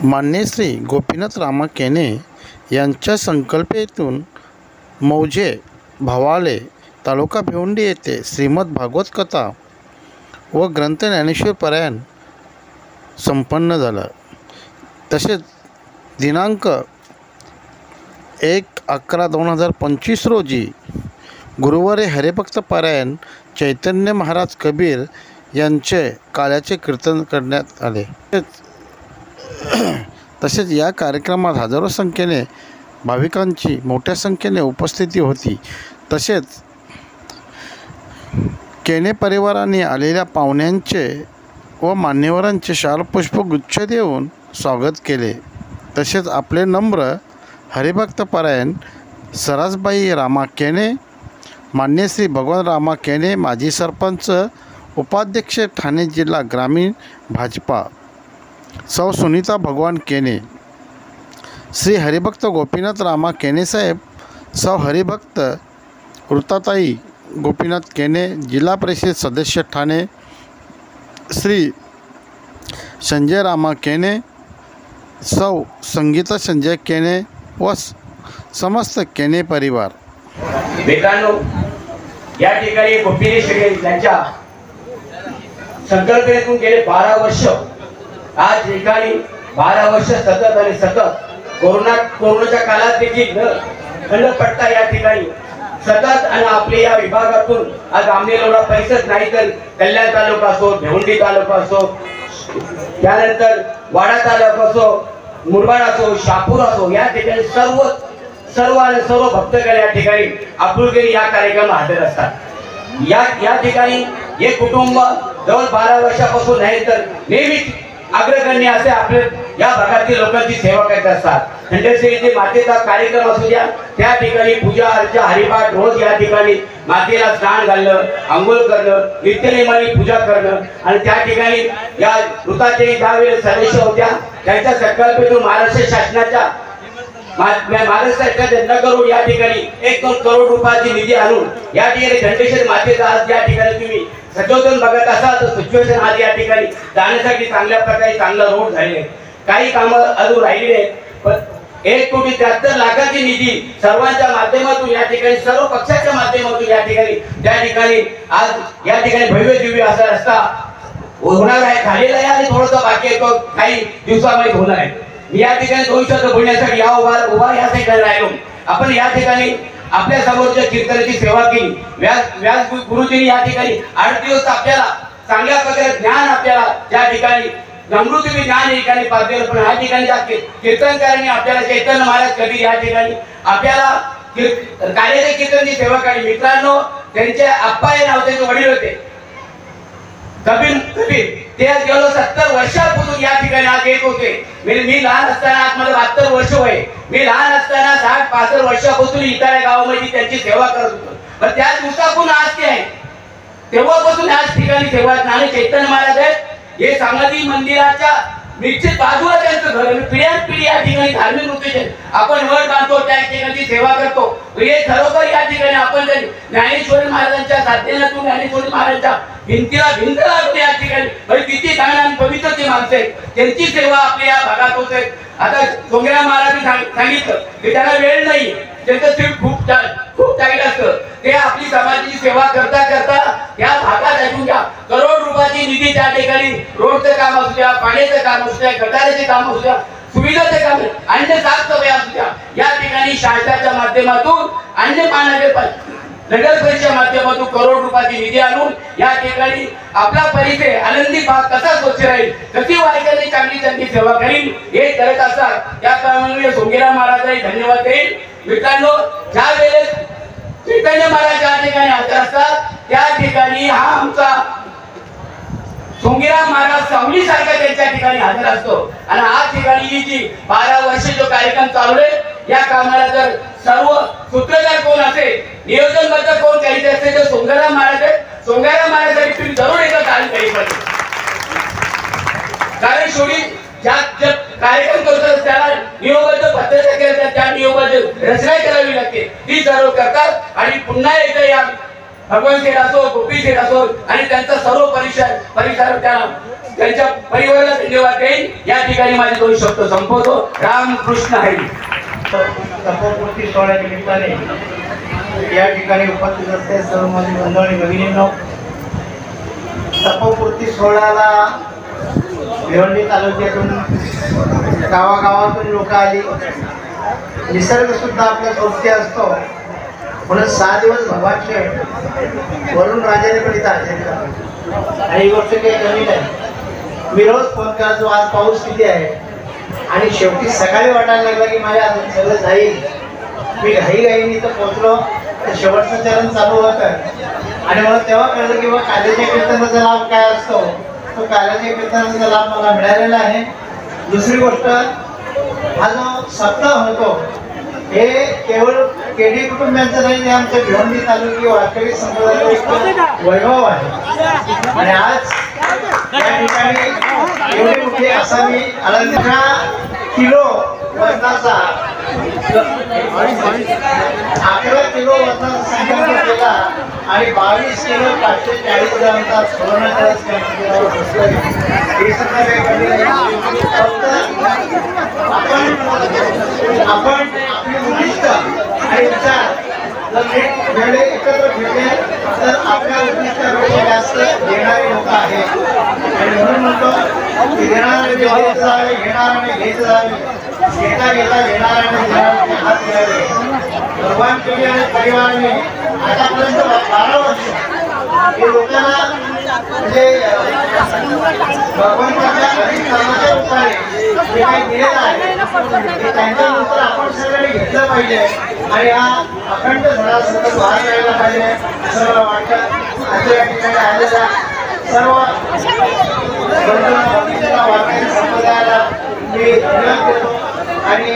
मान्य श्री गोपीनाथ रामा केने यांच्या संकल्पनेतून मौजे भावाळे तालुका भिवंडी येथे श्रीमद भागवत कथा व ग्रंथ ज्ञानेश्वर पारायण संपन्न झालं। तसेच दिनांक 1/11/2025 रोजी गुरुवारी हरिभक्त पारायण चैतन्य महाराज कबीर यांचे काल्याचे कीर्तन करण्यात आले। तसेच या कार्यक्रमात हजारो संख्येने भाविकांची मोठ्या संख्येने उपस्थिती होती। तसेच केने परिवाराने आलेल्या पाहुण्यांचे व मान्यवरांचे शालपुष्पगुच्छ देऊन स्वागत केले। तसेच आपले नम्र हरिभक्त पारायण सरासबाई रामा केने, मान्य श्री भगवान रामा केने, माजी सरपंच उपाध्यक्ष ठाणे जिल्हा ग्रामीण भाजपा, सौ सुनीता भगवान केने, श्री हरिभक्त गोपीनाथ रामा केने साहेब, सौ हरिभक्त ऋताताई गोपीनाथ केने, जिल्हा परिषद सदस्य ठाणे, श्री संजय रामा केने, सौ संगीता संजय केने व समस्त केने परिवार। मित्रांनो, या ठिकाणी गोपीनेश्वरी यांच्या संकल्पनेतून गेले 12 वर्ष, आज ठिकाणी 12 वर्ष सतत आणि सतत कोरोनाच्या काळात देखील न पडता या ठिकाणी सतत आणि आपल्या या विभागातून आज आमनेरला परिसर नाही तर कल्याण तालुका असो, भिवंडी तालुका असो, त्यानंतर वाडा तालुका असो, मुरबाड असो, शहापूर असो, या ठिकाणी सर्व भक्तगण या ठिकाणी आपुलकीने या कार्यक्रमात हजर असतात। या ठिकाणी हे कुटुंब जवळ 12 वर्षापासून नाही तर नेहमीच अग्रगण्य असे आपल्या या भागातील लोकांची सेवा करत असतात। खंडेश्वरीचे मातेचा कार्यक्रम असू द्या, त्या ठिकाणी पूजा अर्चा हरिपाठ रोज या ठिकाणी मातेला स्नान घालणं, अंघोळ करणं, नित्यनेमाने पूजा करणं आणि त्या ठिकाणी या ऋताचे ज्यावेळेस सदस्य होत्या त्यांच्या संकल्पनेतून महाराष्ट्र शासनाच्या महाराष्ट्राच्या नगरोड या ठिकाणी 1-2 करोड रुपयाची निधी आणून या ठिकाणी खंडेश्वरी मातेचा आज या ठिकाणी तुम्ही सचोदन बघत असाल तर सिच्युएशन आज या ठिकाणी जाण्यासाठी चांगल्या प्रकारे चांगला रोड झाले, काही कामं अजून राहिलेली आहेत, पण 1,73,00,000ची निधी सर्वांच्या माध्यमातून या ठिकाणी सर्व पक्षाच्या माध्यमातून या ठिकाणी आज या ठिकाणी भव्य दिव्य असा रस्ता होणार आहे, झालेला आहे आणि थोडासा बाकी आहे, तो काही दिवसामध्ये होणार आहे। मी या ठिकाणी 2 शब्द बोलण्यासाठी या उभा या ठिकाणी राहिलो। आपण या ठिकाणी आपल्या समोरच्या कीर्तनाची सेवा केली। व्यास गुरुजींनी या ठिकाणी 8 दिवस आपल्याला चांगल्या प्रकारे ज्ञान आपल्याला या ठिकाणी अमृतमय ज्ञान या ठिकाणी पाठवलं, पण या ठिकाणी कीर्तनकारांनी आपल्याला चैतन्य महाराज कबीर या ठिकाणी आपल्याला कार्यालय कीर्तनाची सेवा केली। मित्रांनो, त्यांचे आप्पा हे नाव त्यांचे वडील होते कबीर, ते गेलो 70 वर्षापूर्वी या ठिकाणी आज येत होते। मी लहान असताना, आज मला 72 वर्ष वय, मी लहान असताना 60-65 वर्षापासून इतर गावामध्ये त्यांची सेवा करत होतो, पण त्या दिवसापासून आज ते आहे, तेव्हापासून याच ठिकाणी सेवा आणि चैतन्य महाराज आहेत हे समाधी मंदिराच्या निश्चित बाजूला त्यांचं घर, पिढ्यानपिढी या ठिकाणी धार्मिक वृत्तीचे आपण वड बांधतो, त्या ठिकाणी सेवा करतो। हे खरोखर या ठिकाणी आपण ज्ञानेश्वर महाराजांच्या साधनेतून ज्ञानेश्वर महाराजांच्या भिंतीला भिंत लागते या ठिकाणी, म्हणजे किती चांगली आणि पवित्र ती माणसं आहेत, त्यांची सेवा आपल्या या भागात होत आहे। आता सोंगेराम महाराजांनी सांगितलं की त्यांना वेळ नाही, त्यांचं सीट खूप टाईट असतं, ते आपली समाजाची सेवा करता त्या भागात ऐकून घ्या, करोड रुपयाची निधी त्या ठिकाणी रोडचं काम असू द्या, पाण्याचं काम असू द्या, गटाराचे काम असू द्या, सुविधाचे काम, अन्य साफसफाई असू द्या, या ठिकाणी शासनाच्या माध्यमातून अन्य नगर परिषदेच्या माध्यमातून करोड रुपयाची निधी आणून या ठिकाणी आपला परिसर आनंदी भाग कसा स्वच्छ राहील, कशी वारकरी चांगली सेवा करील हे करत असतात। त्याप्रमाणे सोंगेराम महाराजांनी धन्यवाद देईल। मित्रांनो, ज्या वेळेस चैतन्य महाराज या ठिकाणी हजर असतात त्या ठिकाणी हा आमचा सोंगेराम महाराज सावली सारखा त्यांच्या ठिकाणी हजर असतो आणि आज ठिकाणी ही जी 12 वर्ष जो कार्यक्रम चालू आहे या कामाला जर सर्व सूत्रधार कोण असेल, नियोजनबद्ध कोण करीत असेल तर सोंगेराम महाराज आहेत। सोंगेराम महाराजांनी तुम्ही जरूर एकदा तालीम द्यायला पाहिजे, कारण शेवटी ज्या कार्यक्रम करतात त्याला नियोगबद्ध पद्धतीने करतात, त्या नियोगबद्ध रचना करावी लागते, ती सर्व करतात आणि पुन्हा एकदा या भगवान शेठ असो, गोपी शेठ असो आणि त्यांचा सर्व परिसर त्यांना त्यांच्या परिवाराला धन्यवाद देईन. या ठिकाणी माझे 2 शब्द संपवतो. रामकृष्ण हरी. तपोपूर्ती सोहळ्या निमित्ताने या ठिकाणी उपस्थित असते सर्व माझी मंडळी भगिनींनो, तपोपूर्ती सोहळ्याला भिवंडी तालुक्यातून गावागावातून लोक आली. निसर्ग सुद्धा आपल्या सोबती असतो म्हणून 6 दिवस भगवानचे वरुण राजाने पण इथं हजेरी लावली. आणि ही गोष्ट काही कमी नाही. मी रोज फोन करायचो आज पाऊस किती आहे, आणि शेवटी सकाळी वाटायला लागला की माझ्या सगळं जाईल. मी घाईघाईने इथं पोहोचलो तर शेवटचं चरण चालू होतं आणि मला तेव्हा कळलं की बा काल्याच्या कीर्तनाचा लाभ काय असतो. तो काल्याच्या कीर्तनाचा लाभ मला मिळालेला आहे. दुसरी गोष्ट, हा जो सप्ताह होतो हे केवळ केडी कुटुंबियांचं नाही, हे आमच्या भिवंडी तालुकी वारकरी संप्रदायाचं एक वैभव आहे. आणि आज या ठिकाणी एवढी मोठी असावी 11 किलो वजनाचा 11 किलो वजनाचा संकल्प केला आणि 22 किलो 540 ग्रामचा सुवर्णाचा हे सुद्धा काही कमी नाही. फक्त आपण आपली उद्दिष्ट आणि विचार जर वेळे एकत्र ठेवले तर आपल्या उद्दिष्टापेक्षा जास्त देणारे लोक आहेत. आणि म्हणून म्हणतो की देणारे देत जावे, घेणाऱ्याने घेत जावे, घेता घेता घेणाऱ्याने देणाऱ्याने हात द्यावे. भगवान तुम्ही आणि परिवाराने आतापर्यंत 12 वर्ष हे लोकांना म्हणजे भगवंताच्या अधिष्ठानाच्या रूपाने जे काही दिलेलं आहे ते त्यांच्यानंतर आपण सगळ्यांनी घेतलं पाहिजे आणि हा अखंड धडा सतत वाहत राहायला पाहिजे असं मला वाटतं. आजच्या या ठिकाणी आलेल्या सर्व वारकरी संप्रदायाला मी धन्यवाद देतो. आणि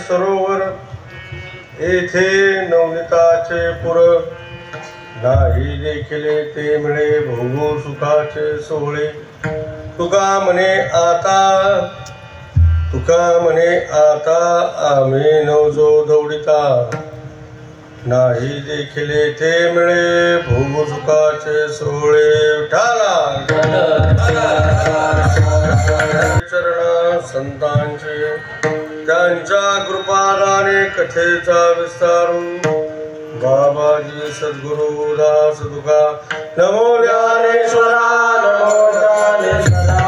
सरोवर येथे नवनीताचे पुर नाही देखील ते मिळे भोगू सुखाचे सोहळे तुका म्हणे आता आम्ही नवजो दौडिता नाही देखील ते मिळे भोगू सुखाचे सोहळे विठाला चरणा संतांचे त्यांच्या कृपादाने कथेचा विस्तारू बाबाजी सद्गुरु दास तुका नमो ज्ञानेश्वरा नमो ज्ञानेश्वरा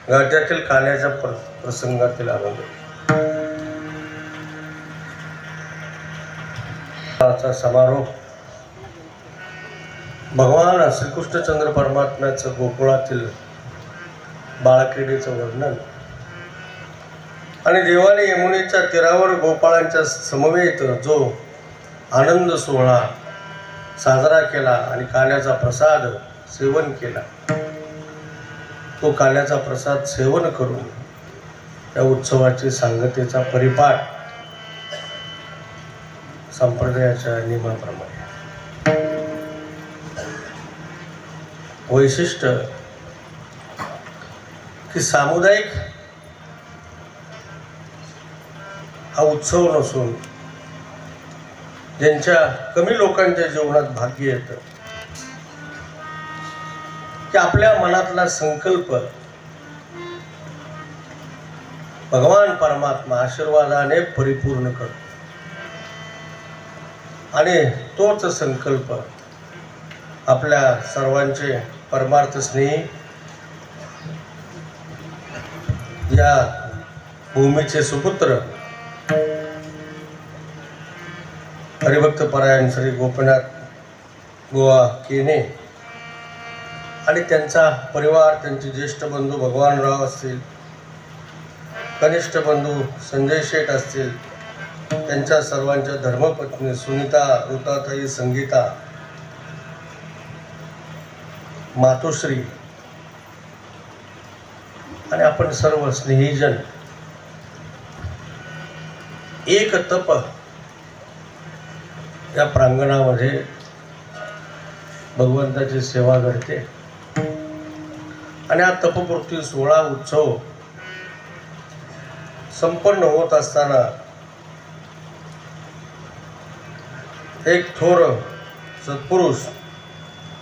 राज्यातील काल्याच्या प्रसंगातील आनंद समारोप भगवान श्रीकृष्णचंद्र परमात्म्याचं गोकुळातील बाळक्रीडेचं वर्णन आणि देवाने यमुनेच्या तीरावर गोपाळांच्या समवेत जो आनंद सोहळा साजरा केला आणि काल्याचा प्रसाद सेवन केला, तो काल्याचा प्रसाद सेवन करून त्या उत्सवाची सांगतेचा परिपाठ संप्रदायाच्या नियमाप्रमाणे वैशिष्ट्य की सामुदायिक हा उत्सव नसून ज्यांच्या कमी लोकांच्या जीवनात भाग्य येतं की आपल्या मनातला संकल्प भगवान परमात्मा आशीर्वादाने परिपूर्ण करतो आणि तोच संकल्प आपल्या सर्वांचे परमार्थ स्नेही या भूमीचे सुपुत्र हरिभक्त परायण श्री गोपीनाथ बुवा केने आणि त्यांचा परिवार, त्यांचे ज्येष्ठ बंधू भगवानराव असतील, कनिष्ठ बंधू संजय शेठ असतील, त्यांच्या सर्वांच्या धर्मपत्नी सुनीता, ऋताताई, संगीता, मातोश्री आणि आपण सर्व स्नेहीजन एक तप या प्रांगणामध्ये भगवंताची सेवा करते आणि हा तपपूर्ती सोहळा उत्सव संपन्न होत असताना एक थोर सत्पुरुष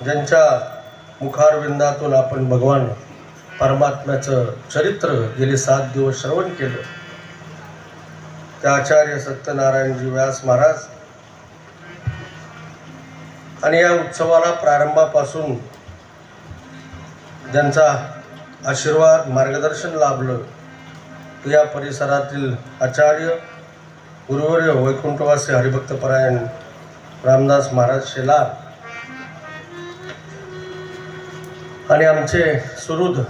ज्यांच्या मुखारविंदातून आपण भगवान परमात्म्याचं चरित्र गेले 7 दिवस श्रवण केलं, त्या आचार्य सत्यनारायणजी व्यास महाराज आणि या उत्सवाला प्रारंभापासून ज्यांचा आशीर्वाद मार्गदर्शन लाभलं या परिसरातील आचार्य गुरुवर्य वैकुंठवासी हरिभक्तपरायण रामदास महाराज शेलार आणि आमचे सुहृद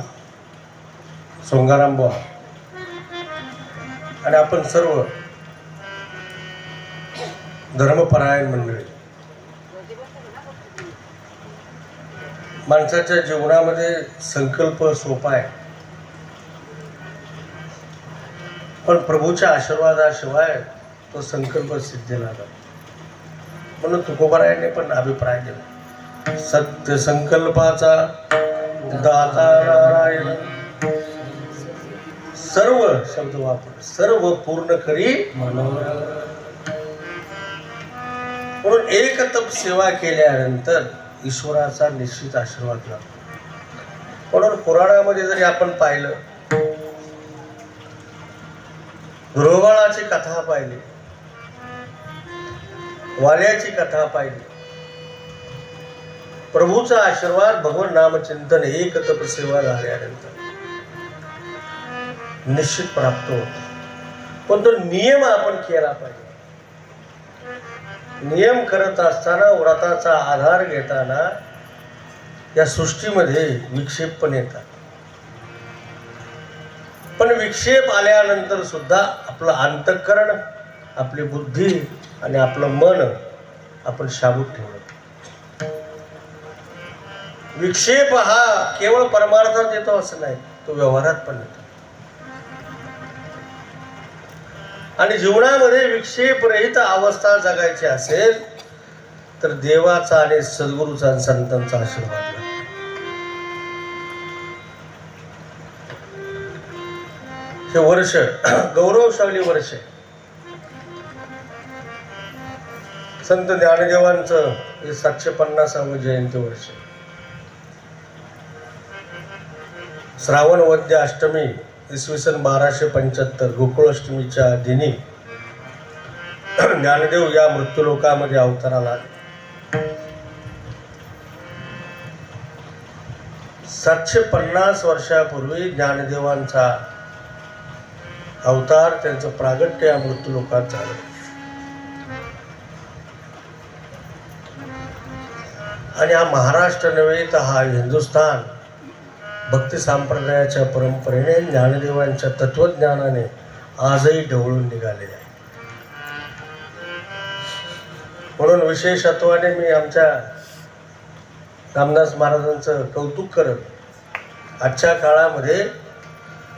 सोंगाराम बुवा आणि आपण सर्व धर्मपरायण मंडळी, माणसाच्या जीवनामध्ये संकल्प सोपा आहे, पण प्रभूच्या आशीर्वादाशिवाय तो संकल्प सिद्धीला जातो. म्हणून तुकोबारायांनी पण अभिप्राय दिला, सत्य संकल्पाचा दाता नारायण, सर्व शब्द वापर, सर्व पूर्ण करी म्हणून एक तप सेवा केल्यानंतर ईश्वराचा निश्चित आशीर्वाद लाभतो. म्हणून पुराणामध्ये जरी आपण पाहिलं, गृहबाळाची कथा पाहिली, वाल्याची कथा पाहिली, प्रभूचा आशीर्वाद भगवान नामचिंतन एक तपसेवा झाल्यानंतर निश्चित प्राप्त होतो. पण तो नियम आपण केला पाहिजे. नियम करत असताना, व्रताचा आधार घेताना या सृष्टीमध्ये विक्षेप पण येतात, पण विक्षेप आल्यानंतर सुद्धा आपलं अंतःकरण, आपली बुद्धी आणि आपलं मन आपण शाबूत ठेवलं. विक्षेप हा केवळ परमार्थात येतो असं नाही, तो व्यवहारात पण येतो. आणि जीवनामध्ये विक्षेपरहित अवस्था जगायची असेल तर देवाचा आणि सद्गुरूचा आणि संतांचा आशीर्वाद लागतो. हे वर्ष गौरवशाली वर्ष, संत ज्ञानदेवांचं हे 750वे जयंती वर्ष. श्रावण वद्य अष्टमी इसवी सन 1275 गोकुळाष्टमीच्या दिनी ज्ञानदेव या मृत्यूलोकामध्ये अवताराला आले. 750 वर्षापूर्वी ज्ञानदेवांचा अवतार, त्यांचं प्रागट्य या मृत्यूलोकात झालं. आणि हा महाराष्ट्र नव्हे तर हा हिंदुस्थान भक्ती संप्रदायाच्या परंपरेने ज्ञानदेवांच्या तत्वज्ञानाने आजही ढवळून निघाले आहे. म्हणून विशेषत्वाने मी आमच्या रामदास महाराजांचं कौतुक करत आजच्या काळामध्ये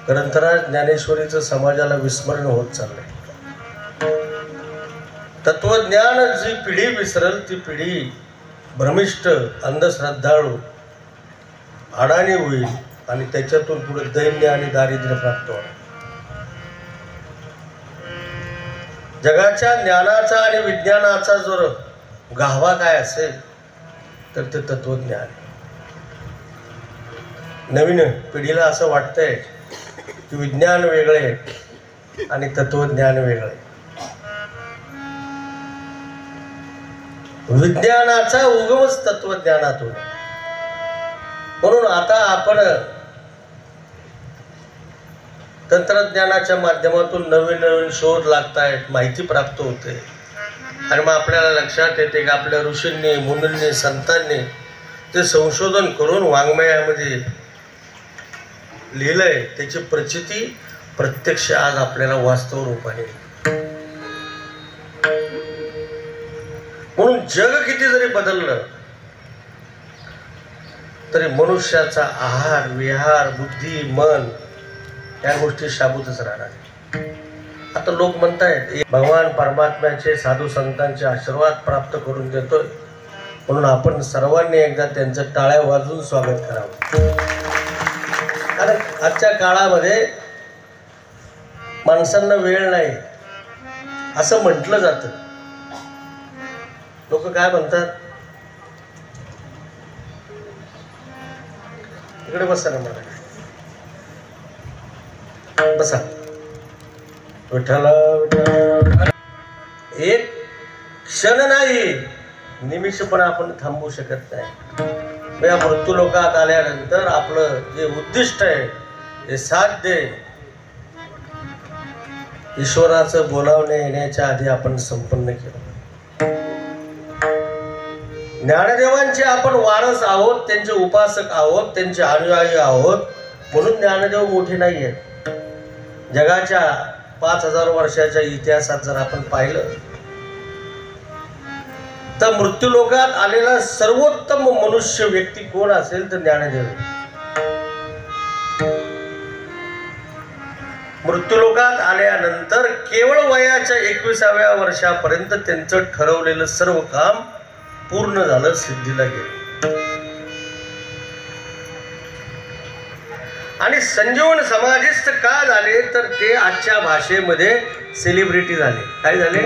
ग्रंथराज ज्ञानेश्वरीचं समाजाला विस्मरण होत चाललंय. तत्वज्ञान जी पिढी विसरल ती पिढी भ्रमिष्ट अंधश्रद्धाळू अडाणी होईल आणि त्याच्यातून पुढे दैन्य आणि दारिद्र्य प्राप्त होणार. जगाच्या ज्ञानाचा आणि विज्ञानाचा जर गाभा काय असेल तर ते तत्वज्ञान. नवीन पिढीला असं वाटतंय की विज्ञान वेगळे आणि तत्वज्ञान वेगळे. विज्ञानाचा उगमच तत्वज्ञानातून. म्हणून आता आपण तंत्रज्ञानाच्या माध्यमातून नवीन नवीन शोध लागतायत, माहिती प्राप्त होते आणि मग आपल्याला लक्षात येते की आपल्या ऋषींनी मुनींनी संतांनी ते संशोधन करून वाङ्मयामध्ये लिहिलंय. त्याची प्रचिती प्रत्यक्ष आज आपल्याला वास्तव रूपाने. म्हणून जग किती जरी बदललं तरी मनुष्याचा आहार विहार बुद्धी मन या गोष्टी शाबूतच राहणार. आता लोक म्हणतायत भगवान परमात्म्याचे साधू संतांचे आशीर्वाद प्राप्त करून देतोय म्हणून आपण सर्वांनी एकदा त्यांचं टाळ्या वाजवून स्वागत करावं. कारण आजच्या काळामध्ये माणसांना वेळ नाही असं म्हटलं जातं. लोक काय म्हणतात, इकडे बसा ना, मला बसा. विठ्ठला एक क्षण नाही निमिष पण आपण थांबू शकत नाही. या मृत्यू लोकात आल्यानंतर आपलं जे उद्दिष्ट आहे हे साध्य ईश्वराचं बोलावणे येण्याच्या आधी आपण संपन्न केलं. ज्ञानदेवांचे आपण वारस आहोत, त्यांचे उपासक आहोत, त्यांचे अनुयायी आहोत म्हणून ज्ञानदेव मोठे नाही आहेत. जगाच्या 5000 वर्षाच्या इतिहासात जर आपण पाहिलं तर मृत्यूलोकात आलेला सर्वोत्तम मनुष्य व्यक्ती कोण असेल तर ज्ञानदेव. मृत्यूलोकात आल्यानंतर केवळ वयाच्या 21व्या वर्षापर्यंत त्यांचं ठरवलेलं सर्व काम पूर्ण झालं, सिद्धीला गेलं. आणि संजीवन समाधिस्थ का झाले तर ते आजच्या भाषेमध्ये सेलिब्रिटी झाले. काय झाले?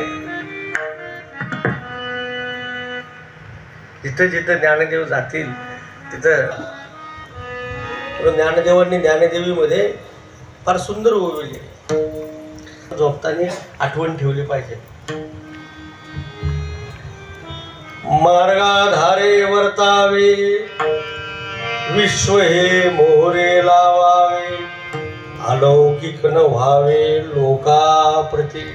जिथं जिथं ज्ञानदेव जातील तिथं ज्ञानदेवांनी ज्ञानदेवी मध्ये फार सुंदर ओळखले. झोपताना आठवण ठेवली पाहिजे. मार्गाधारे वर्तावे विश्व हे मोहरे लावावे अलौकिक न व्हावे लोकाप्रती.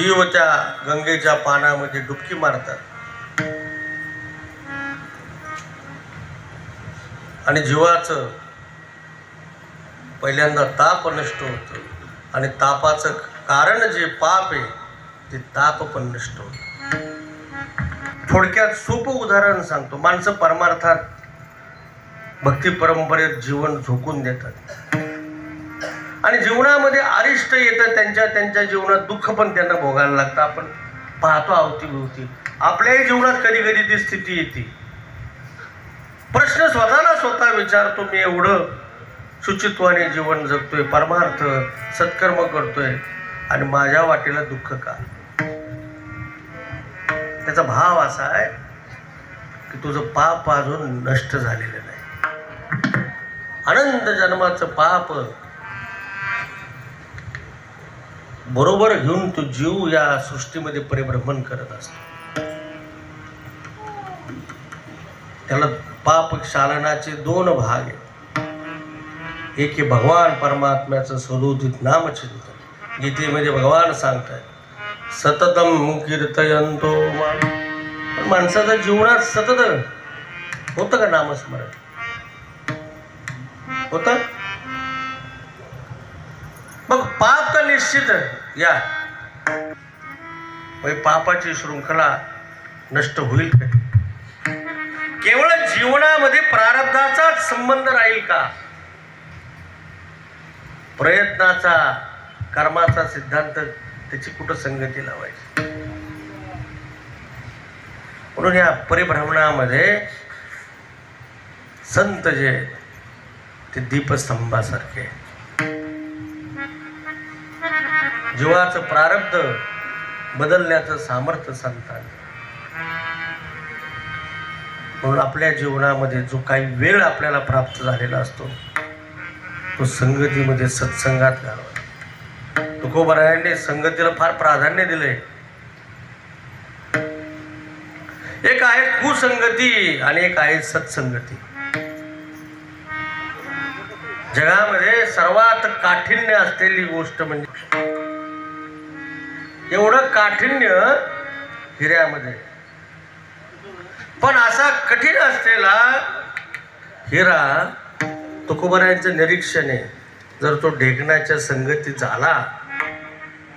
जीव त्या गंगेच्या पाण्यामध्ये डुबकी मारतात आणि जीवाचं पहिल्यांदा ताप नष्ट होतं आणि तापाचं कारण जे पाप आहे ते ताप पण नष्ट होतं. थोडक्यात सोपं उदाहरण सांगतो. माणसं परमार्थात भक्ती परंपरेत जीवन झोकून देतात आणि जीवनामध्ये अरिष्ट येतं, त्यांच्या जीवनात दुःख पण त्यांना भोगायला लागतं. आपण पाहतो अवतीभोवती. आपल्याही जीवनात कधी कधी ती स्थिती येते. प्रश्न स्वतःला स्वतः विचारतो, मी एवढं शुचित्वाने जीवन जगतोय, परमार्थ सत्कर्म करतोय आणि माझ्या वाटेला दुःख का? त्याचा भाव असा आहे की तुझं पाप अजून नष्ट झालेलं नाही. अनंत जन्माचं पाप बरोबर घेऊन तो जीव या सृष्टीमध्ये परिभ्रमण करत असतो. त्याला पाप क्षालनाचे दोन भाग आहेत. एक आहे भगवान परमात्म्याचं सदोदित नामचिंतन. गीतेमध्ये भगवान सांगतात सततम कीर्तयंतो माम. पण माणसाच्या जीवनात सतत होतं का नामस्मरण? होतं? मग पाप तर निश्चित या पापाची शृंखला नष्ट होईल का? केवळ जीवनामध्ये प्रारब्धाचाच संबंध राहील का? प्रयत्नाचा कर्माचा सिद्धांत त्याची कुठं संगती लावायची? म्हणून या परिभ्रमणामध्ये संत जे ते दीपस्तंभासारखे. जीवाचं प्रारब्ध बदलण्याचं सामर्थ्य संतांना. म्हणून आपल्या जीवनामध्ये जो काही वेळ आपल्याला प्राप्त झालेला असतो तो संगतीमध्ये सत्संगात घालवा. तुकोबारायांनी संगतीला फार प्राधान्य दिलंय. एक आहे कुसंगती आणि एक आहे सत्संगती. जगामध्ये सर्वात काठिण्य असलेली गोष्ट म्हणजे एवढं काठिण्य हिऱ्यामध्ये. पण असा कठीण असलेला हिरा तुकोबारायांचं निरीक्षण आहे, जर तो ढेकणाच्या संगती झाला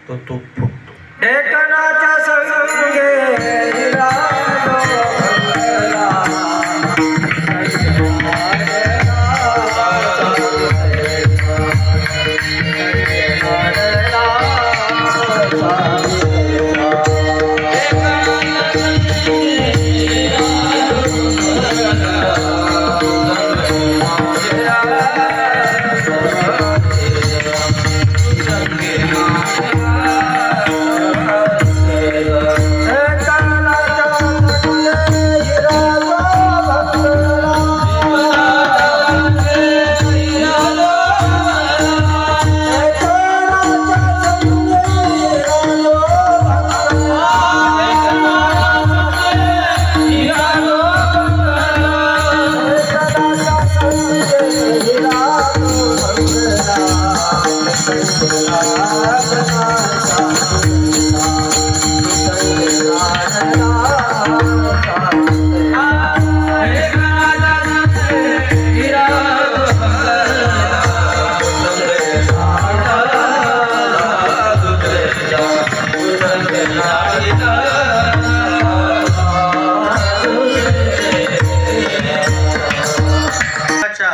तो फुटतो. ढेकणाच्या संगे हिरा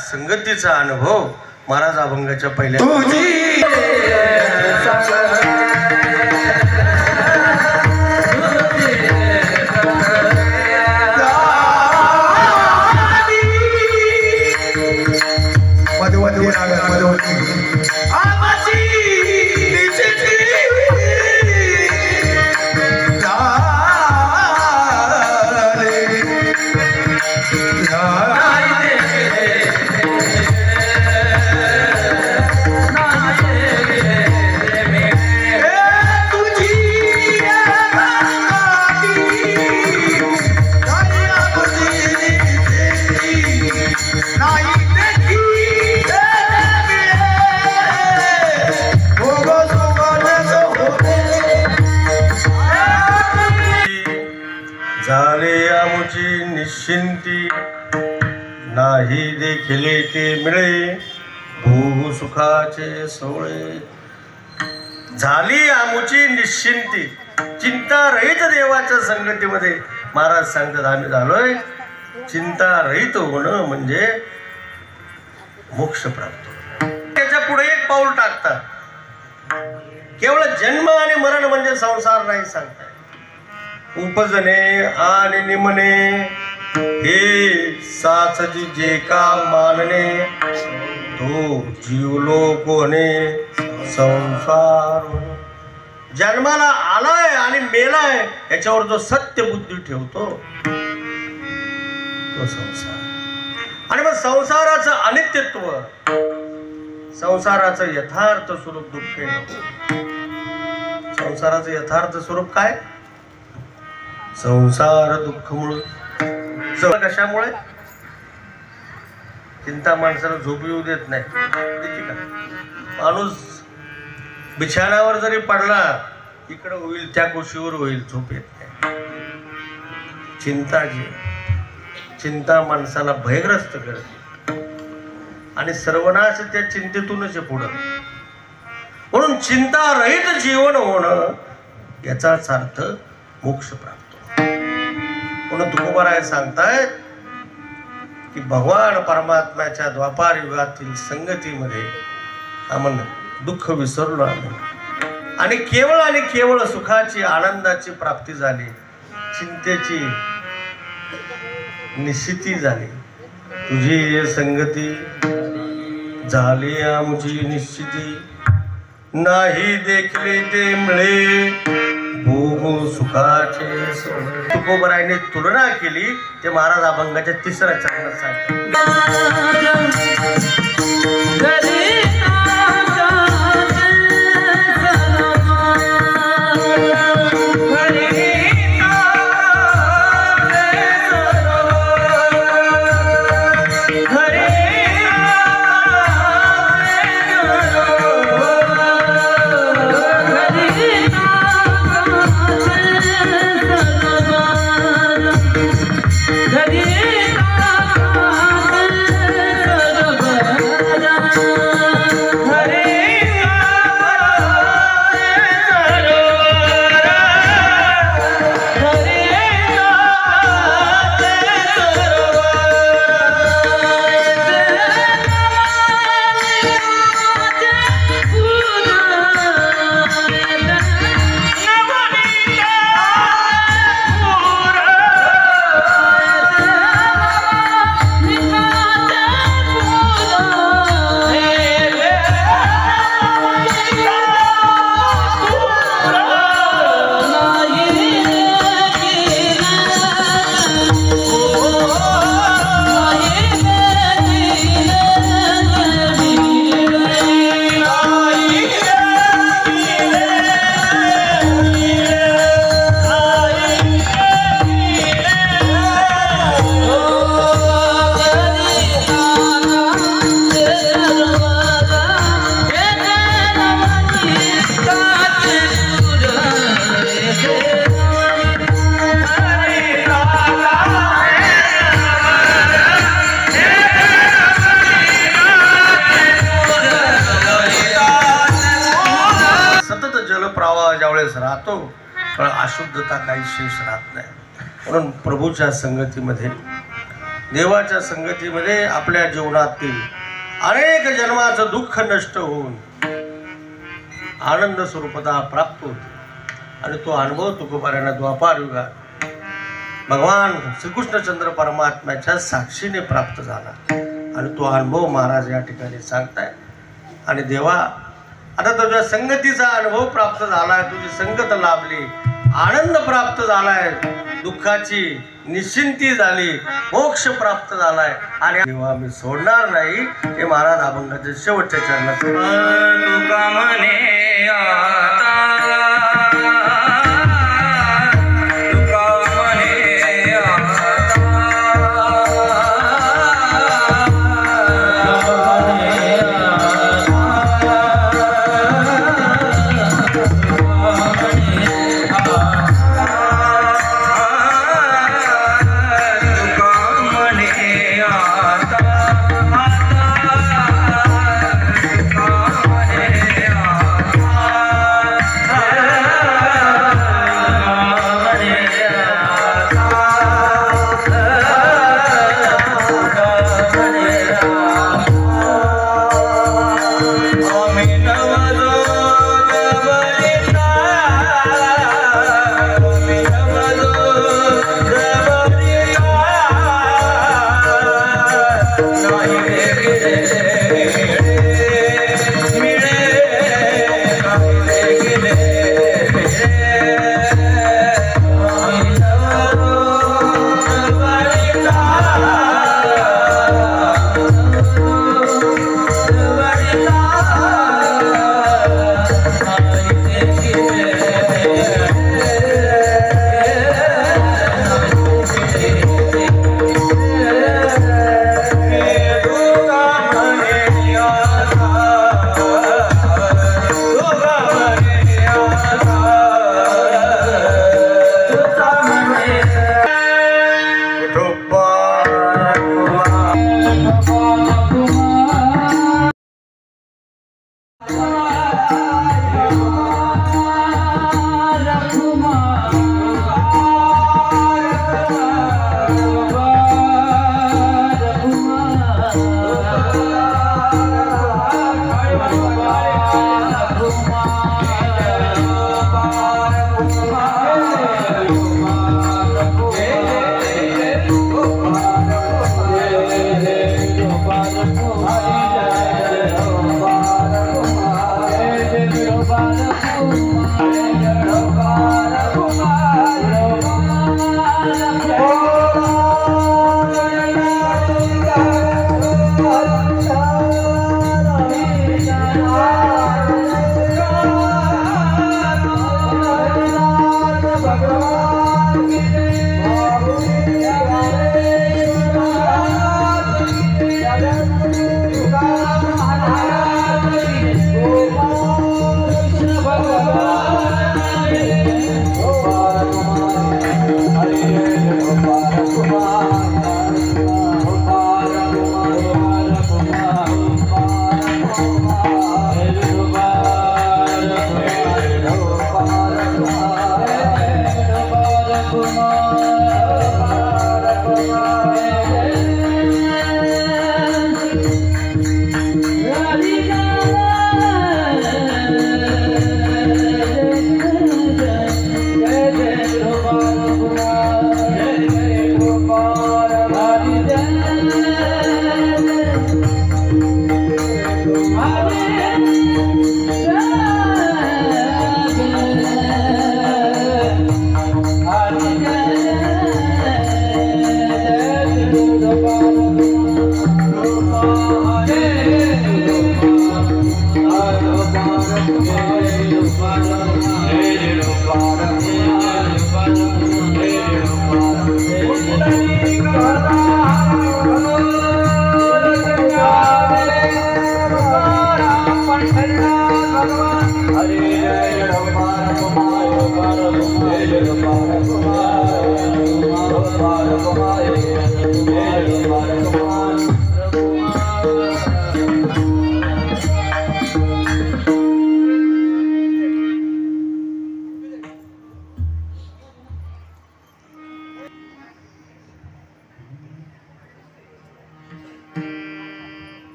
संगतीचा अनुभव महाराज अभंगाच्या पहिल्या Yeah. निश्चिंती, नाही देखिले ते मिळे भोग सुखाचे सोळे. झाली आमुची निश्चिंती, चिंता रहित देवाच्या संगतीमध्ये. महाराज सांगतात आम्ही झालोय चिंता रहित होणं म्हणजे मोक्ष प्राप्त. त्याच्या पुढे एक पाऊल टाकतात. केवळ जन्म आणि मरण म्हणजे संसार नाही सांगताय. उपजणे आणि निमणे हे साचजी जे का मानणे, तो जीवलो कोणे संसार. जन्माला आलाय आणि मेलाय याच्यावर जो सत्य बुद्धी ठेवतो तो संसार. आणि मग संसाराचं अनित्यत्व, संसाराचं यथार्थ स्वरूप दुःख नको. संसाराचं यथार्थ स्वरूप काय? संसार दुःख मूळ. कशामुळे? चिंता माणसाला झोप येऊ देत नाही. का माणूस बिछाण्यावर जरी पडला इकडं होईल त्या गोष्टीवर होईल, झोप येत नाही. चिंता चिंता माणसाला भयग्रस्त करते आणि सर्वनाश त्या चिंतेतूनच पुढं. म्हणून चिंता रहित जीवन होणं याचाच अर्थ मोक्ष प्राप्त. म्हणून तुकोबाराय सांगतायत की भगवान परमात्म्याच्या द्वापार युगातील संगतीमध्ये आम्हाला दुःख विसरलो आणि केवळ सुखाची आनंदाची प्राप्ती झाली. चिंतेची निश्चिती झाली. तुझी संगती झाली आमची निश्चिती, नाही देखले ते मिळे भोग सुखाचे सोहळे. तुकोबरायने तुलना केली ते महाराज अभंगाच्या 3ऱ्या चरणात सांगतात. राहतो पण अशुद्धता काही शेष राहत नाही. म्हणून प्रभूच्या संगतीमध्ये, देवाच्या संगतीमध्ये आपल्या जीवनातील अनेक जन्माचं दुःख नष्ट होऊन आनंद स्वरूपता प्राप्त होते. आणि तो अनुभव तुकोबारायांना द्वापार युगात भगवान श्रीकृष्णचंद्र परमात्म्याच्या साक्षीने प्राप्त झाला. आणि तो अनुभव महाराज या ठिकाणी सांगताय. आणि देवा आता तुझ्या संगतीचा अनुभव प्राप्त झालाय, तुझी संगत लाभली, आनंद प्राप्त झालाय, दुःखाची निश्चिंती झाली, मोक्ष प्राप्त झालाय. आणि देवा मी सोडणार नाही हे महाराज अभंगाच्या शेवटच्या चरणात तुका म्हणे आता तुका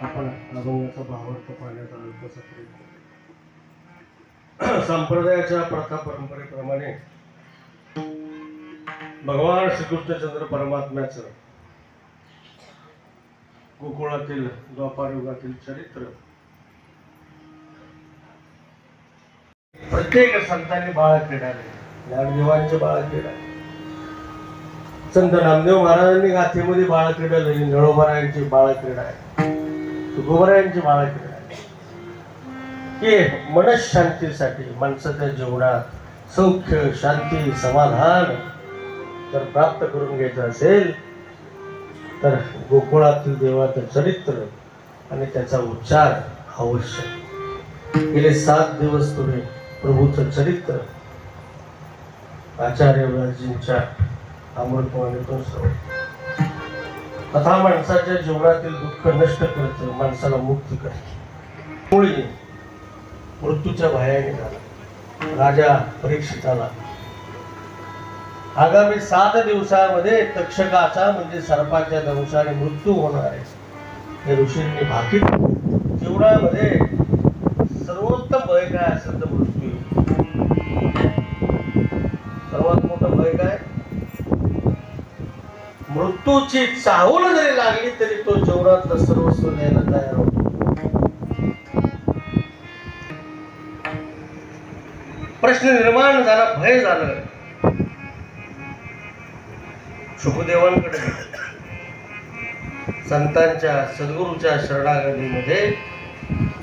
आपण अभंगाचा भावार्थ पाहण्याचा अल्पसा प्रयत्न. संप्रदायाच्या प्रथा परंपरेप्रमाणे भगवान श्रीकृष्णचंद्र परमात्म्याचं गोकुळातील द्वापार युगातील चरित्र प्रत्येक संतांनी बाळ क्रीडाले. ज्ञानदेवांचे बाळ क्रीडा, संत नामदेव महाराजांनी गाथेमध्ये बाळ क्रीडा लिहिली. नळोबारायांची बाळ क्रीडा आहे, तुकोबारायांची बाळ क्रीडा आहे की मनशांतीसाठी माणसाच्या जीवनात सौख्य शांती समाधान जर प्राप्त करून घ्यायचं असेल तर गोकुळातील देवाचं चरित्र आणि त्याचा उच्चार आवश्यक. गेले 7 दिवस तुम्ही प्रभूचं चरित्र आचार्य व्यासजींच्या अमृतवाणीतून श्रवण. कथा माणसाच्या जीवनातील दुःख नष्ट करते, माणसाला मुक्त करते. मुळी मृत्यूच्या भयाने झाला राजा परीक्षिताला. आगामी 7 दिवसामध्ये तक्षकाचा म्हणजे सर्पाच्या दंशाने मृत्यू होणार आहे हे ऋषींनी भाकीत. जीवनामध्ये सर्वोत्तम भय काय असेल तर मृत्यू. सर्वात मोठं भय काय? मृत्यूची चाहूल जरी लागली तरी तो जीवनातलं सर्वस्व द्यायला तयार होतो. प्रश्न निर्माण झाला, भय झालं. शुभदेवांकडे संतांच्या सद्गुरूच्या शरणागतीमध्ये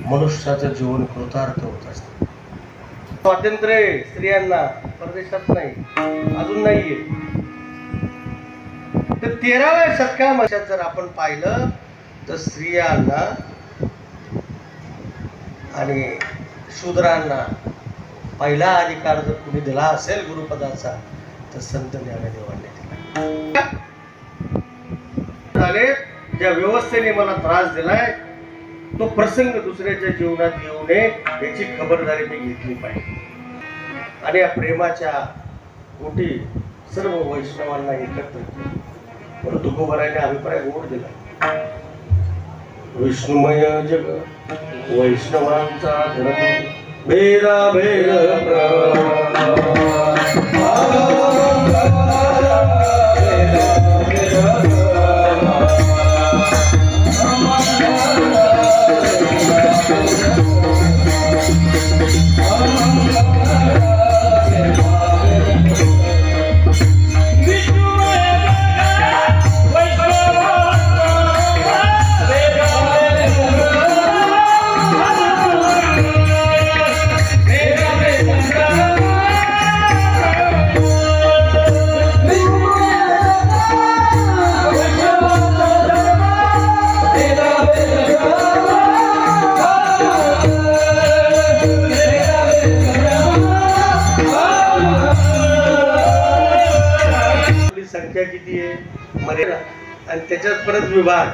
मनुष्याचं जीवन कृतार्थ होत असतं. स्वातंत्र्य स्त्रियांना परदेशात नाही, अजून नाहीये. तर 13व्या शतकामध्ये जर आपण पाहिलं तर स्त्रियांना आणि शूद्रांना पहिला अधिकार जर कुणी दिला असेल गुरुपदाचा तर संत ज्ञानदेवांनी दिला. झाले ज्या व्यवस्थेने मला त्रास दिलाय तो प्रसंग दुसऱ्याच्या जीवनात येऊ नये याची खबरदारी मी घेतली पाहिजे. आणि या प्रेमाच्या ओटी सर्व वैष्णवांना एकत्र केलं. परंतु तुकोबारायांनी अभिप्राय गोड दिला. विष्णुमय जग वैष्णवांचा धर्म भेदा भेद संख्या किती आहे मर्यादा आणि त्याच्यात परत विभाग.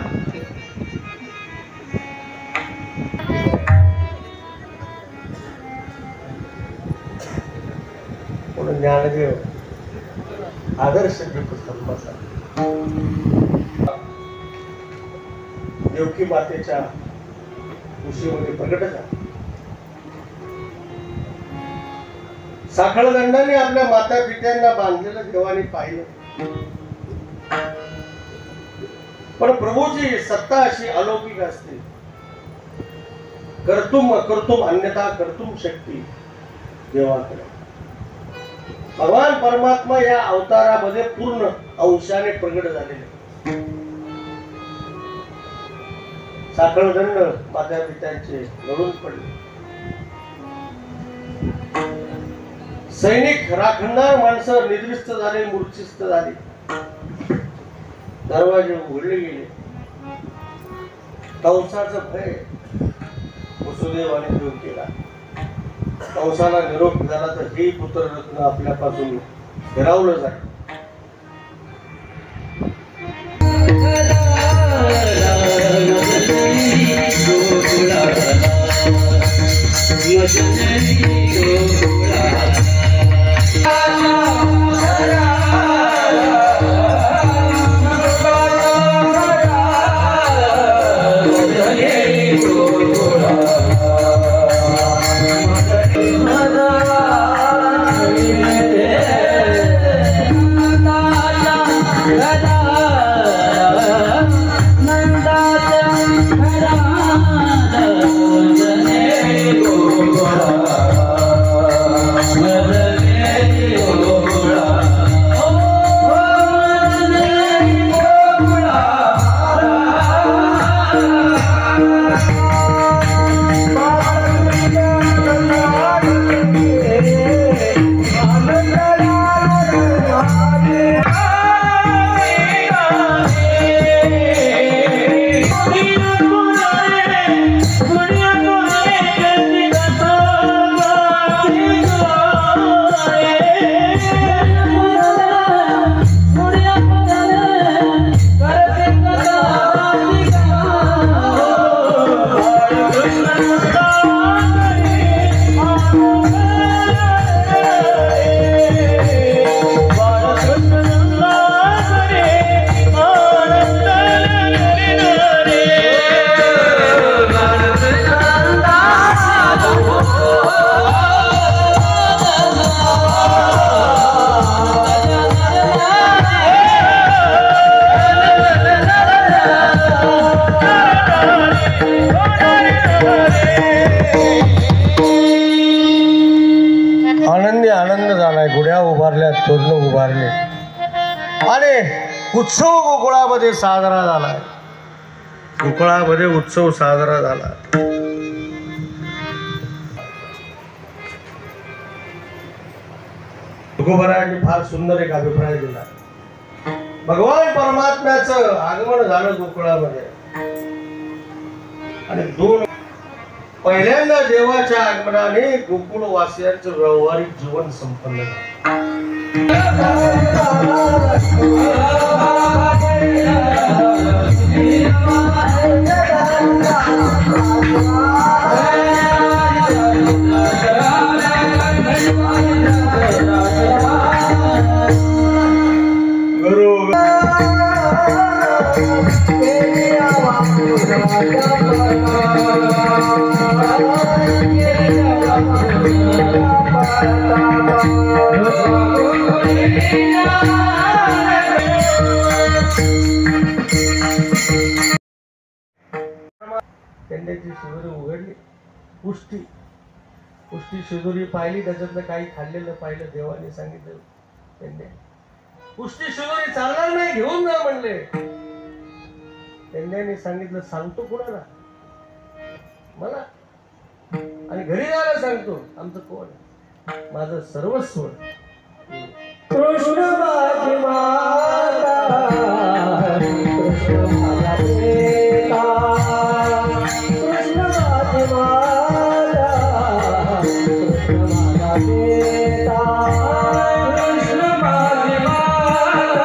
ज्ञानदेव आदर्श दीपस्तंभाचा देवकी मातेच्या कुशीमध्ये प्रकट झाला. साखळदंडाने आपल्या माता पित्यांना बांधलेलं देवाने पाहिलं, पण प्रभूची सत्ता अशी अलौकिक असते. कर्तुम अकर्तुम अन्यथा कर्तुम शक्ती देवाकडे. भगवान परमात्मा या अवतारामध्ये पूर्ण अंशाने प्रगट झालेले. साखळदंड माता पित्यांचे लढून पडले. सैनिक राखणदार माणसं निद्रिस्त झाले, मूर्छिस्त झाले. दरवाजे उघडले गेले. कंसाचं भय वसुदेवाने दूर केला. कंसाला निरोप झाला तर हे पुत्ररत्न आपल्यापासून फिरावलं जाईल. आनंद झालाय. गुड्या उभारल्या, तोरण उभारले आणि उत्सव गोकुळामध्ये साजरा झालाय. गोकुळामध्ये उत्सव साजरा झाला. तुकोबरायांनी फार सुंदर एक अभिप्राय दिला. भगवान परमात्म्याचं आगमन झालं गोकुळामध्ये आणि पहिल्यांदा देवाच्या आगमनाने गोकुळवासियांचं व्यावहारिक जीवन संपन्न त्यांची शिदोरी उघडली. पुष्टी शिदोरी पाहिली, त्याच्यातलं काही खाल्लेलं पाहिलं. देवाने सांगितलं त्यांनी पुष्टी शिदोरी चालणार नाही, घेऊन जा म्हणले. त्यांनी सांगितलं सांगतो कुणाला? मला. आणि घरी जायला सांगतो. आमचं कोण? माझं सर्वस्व. कृष्ण माझी माता, कृष्ण माझा पिता, कृष्ण माझी माता, कृष्ण माझा पिता, कृष्ण माझी माता,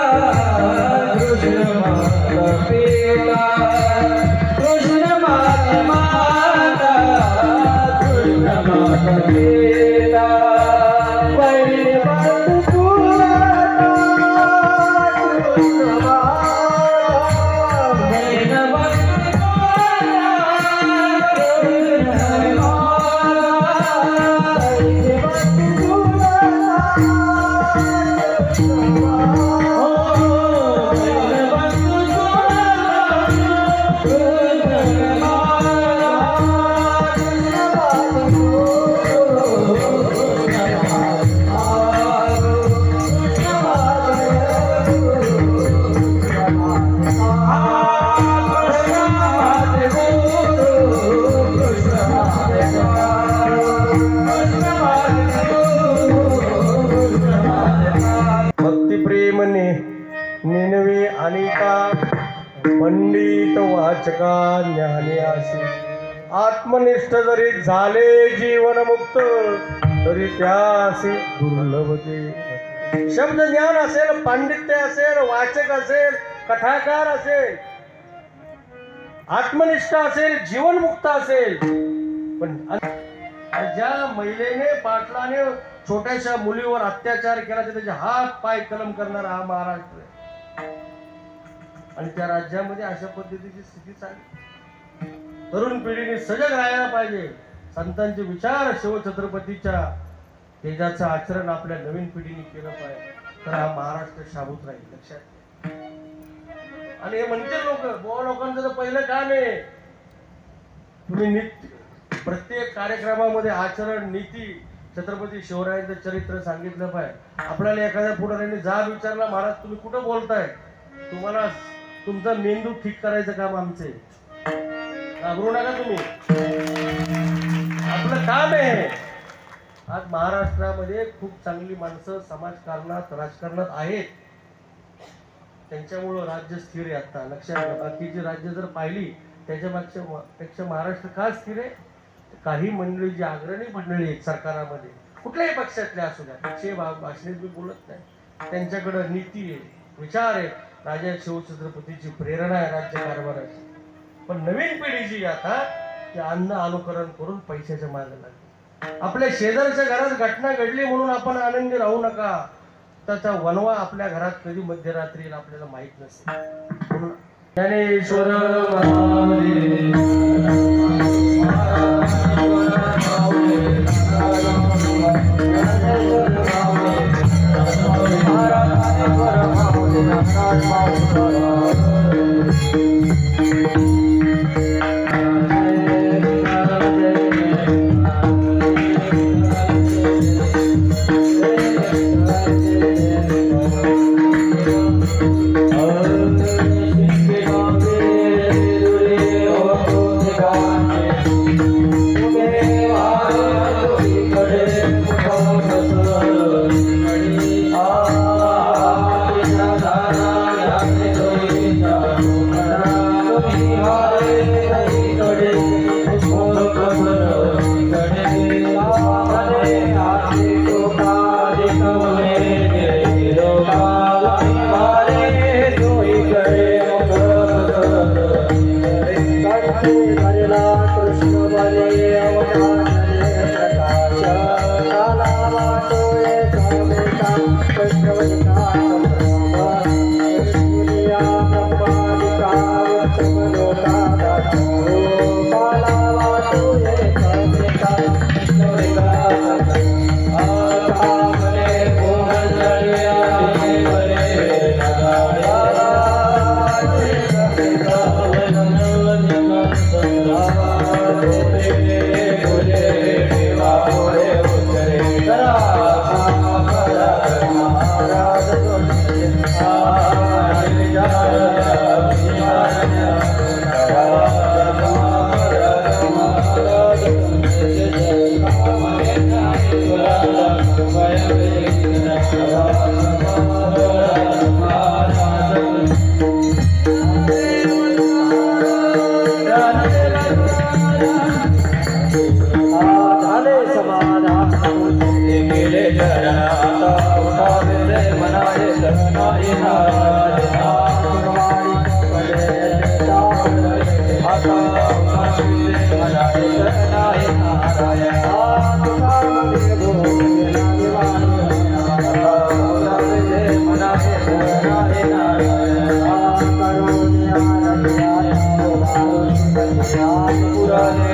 कृष्ण माझा पिता, कृष्ण माझी माता, कृष्ण माझा पिता. वाचका ज्ञानी असे आत्मनिष्ठ जरी झाले जीवनमुक्त तरी त्यासे दुर्लभ ते शब्द ज्ञान असेल, पांडित्य असेल, वाचक असेल, कथाकार असेल, आत्मनिष्ठ असेल, जीवनमुक्त असेल, पण ज्या महिलेने पाटलाने छोट्याशा मुलीवर अत्याचार केला तर त्याचे हात पाय कलम करणारा हा महाराष्ट्र आहे. आणि त्या राज्यामध्ये अशा पद्धतीची स्थिती चालली. तरुण पिढीने सजग राहायला पाहिजे. संतांचे विचार शिवछत्रपतीच्या तेजाचं आचरण आपल्या नवीन पिढीने केलं पाहिजे, तर हा महाराष्ट्र शाबूत राहील. लक्षात. आणि हे म्हणते लोक, बुवा लोकांचं तर पहिलं काम आहे, तुम्ही नित्य प्रत्येक कार्यक्रमामध्ये आचरण, नीती, छत्रपती शिवरायांचं चरित्र सांगितलं पाहिजे. आपल्याला एखाद्या पुढाऱ्याने जाब विचारला, महाराज तुम्ही कुठं बोलताय, तुम्हाला तुमचा मेंदू ठीक करायचं काम आमचे, घाबरू नका तुम्ही, आपलं काम आहे. आज महाराष्ट्रामध्ये खूप चांगली माणसं समाजकारणात, राजकारणात आहेत, त्यांच्यामुळं राज्य स्थिर आहे. आता लक्षात घ्या, बाकीची राज्य जर पाहिली त्याच्यापेक्षा महाराष्ट्र का स्थिर आहे? काही मंडळी, जी अग्रणी मंडळी आहेत सरकारामध्ये, कुठल्याही पक्षातले असू द्या, पक्षीय भाषणेत मी बोलत नाही, त्यांच्याकडे नीती आहे, विचार आहे, राजा शिवछत्रपतीची प्रेरणा आहे राज्यकारभाराची. पण नवीन पिढी जी आता ते अन्न अनुकरण करून पैशाच्या मागे लागली. आपल्या शेजारच्या घरात घटना घडली म्हणून आपण आनंदी राहू नका. त्याचा वनवा आपल्या घरात कधी मध्यरात्री येईल आपल्याला माहित नसेल. ज्ञानेश्वर पुराणे